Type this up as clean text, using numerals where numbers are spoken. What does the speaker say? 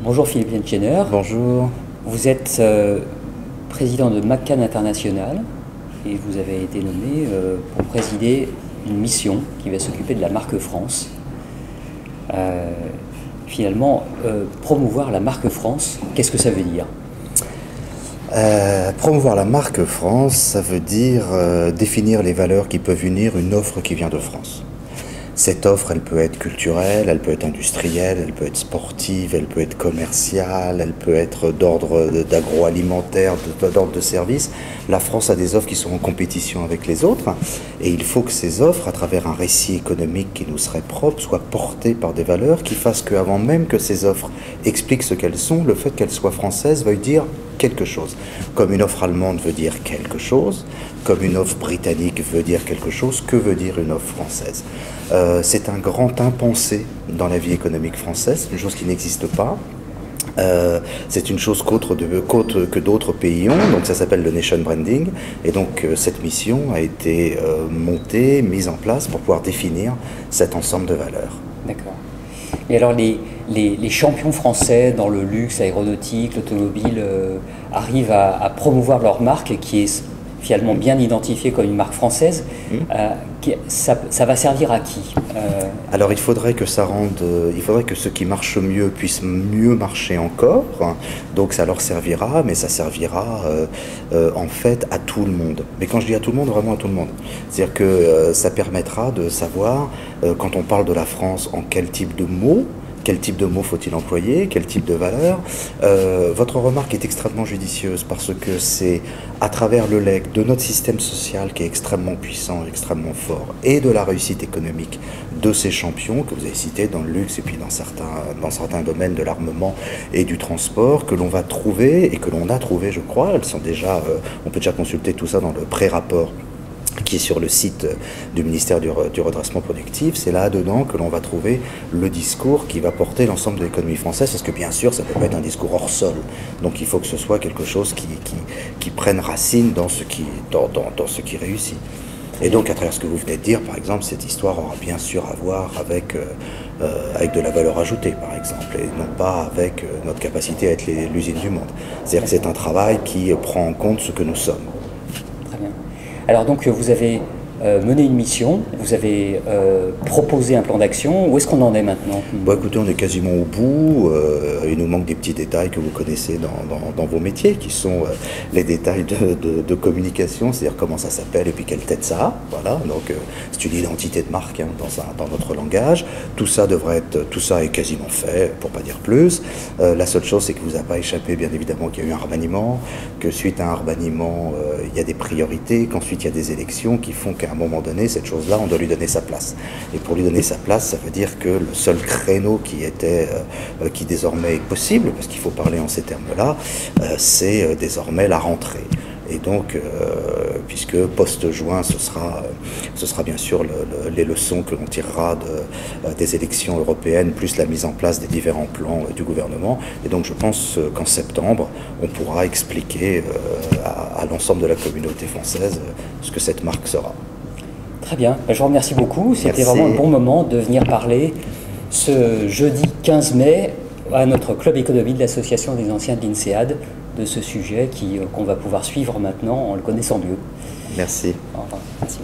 Bonjour Philippe Lienchener. Bonjour. Vous êtes président de McCann International et vous avez été nommé pour présider une mission qui va s'occuper de la marque France. Finalement, promouvoir la marque France, qu'est-ce que ça veut dire? Promouvoir la marque France, ça veut dire définir les valeurs qui peuvent unir une offre qui vient de France. Cette offre, elle peut être culturelle, elle peut être industrielle, elle peut être sportive, elle peut être commerciale, elle peut être d'ordre d'agroalimentaire, d'ordre de service. La France a des offres qui sont en compétition avec les autres et il faut que ces offres, à travers un récit économique qui nous serait propre, soient portées par des valeurs qui fassent qu'avant même que ces offres expliquent ce qu'elles sont, le fait qu'elles soient françaises veuille dire quelque chose. Comme une offre allemande veut dire quelque chose, comme une offre britannique veut dire quelque chose, que veut dire une offre française? C'est un grand impensé dans la vie économique française, une chose qui n'existe pas. C'est une chose que d'autres pays ont, donc ça s'appelle le nation branding, et donc cette mission a été montée, mise en place pour pouvoir définir cet ensemble de valeurs. D'accord. Et alors les champions français dans le luxe, aéronautique, l'automobile arrivent à promouvoir leur marque qui est finalement bien identifiée comme une marque française. Ça va servir à qui? Alors il faudrait que ce qui marche mieux puisse mieux marcher encore, donc ça leur servira, mais ça servira en fait à tout le monde. Mais quand je dis à tout le monde, vraiment à tout le monde. C'est-à-dire que ça permettra de savoir, quand on parle de la France, en quel type de mots faut-il employer, quel type de valeur. Votre remarque est extrêmement judicieuse parce que c'est à travers le legs de notre système social qui est extrêmement puissant, extrêmement fort, et de la réussite économique de ces champions que vous avez cités dans le luxe et puis dans certains domaines de l'armement et du transport que l'on va trouver et que l'on a trouvé, je crois. Elles sont déjà, on peut déjà consulter tout ça dans le pré-rapport qui est sur le site du ministère du redressement productif. C'est là-dedans que l'on va trouver le discours qui va porter l'ensemble de l'économie française, parce que bien sûr, ça ne peut pas être un discours hors sol. Donc il faut que ce soit quelque chose qui prenne racine dans ce qui réussit. Et donc, à travers ce que vous venez de dire, par exemple, cette histoire aura bien sûr à voir avec de la valeur ajoutée, par exemple, et non pas avec notre capacité à être l'usine du monde. C'est-à-dire que c'est un travail qui prend en compte ce que nous sommes. Très bien. Alors donc vous avez mené une mission, vous avez proposé un plan d'action. Où est-ce qu'on en est maintenant? Bon, écoutez, on est quasiment au bout. Il nous manque des petits détails que vous connaissez dans vos métiers, qui sont les détails de communication, c'est-à-dire comment ça s'appelle et puis quelle tête ça a. Voilà, donc c'est une identité de marque dans notre langage. Tout ça est quasiment fait, pour pas dire plus. La seule chose, c'est que vous a pas échappé, bien évidemment, qu'il y a eu un remaniement, que suite à un remaniement, il y a des priorités, qu'ensuite il y a des élections qui font qu'à un moment donné, cette chose-là, on doit lui donner sa place. Et pour lui donner sa place, ça veut dire que le seul créneau qui désormais est possible, parce qu'il faut parler en ces termes-là, c'est désormais la rentrée. Et donc, puisque post-juin, ce sera bien sûr les leçons que l'on tirera des élections européennes, plus la mise en place des différents plans du gouvernement. Et donc, je pense qu'en septembre, on pourra expliquer à l'ensemble de la communauté française ce que cette marque sera. Très bien, je vous remercie beaucoup. C'était Merci. vraiment un bon moment de venir parler ce jeudi 15 mai à notre club économie de l'association des anciens de l'INSEAD de ce sujet qu'on va pouvoir suivre maintenant en le connaissant mieux. Merci. Au revoir. Merci.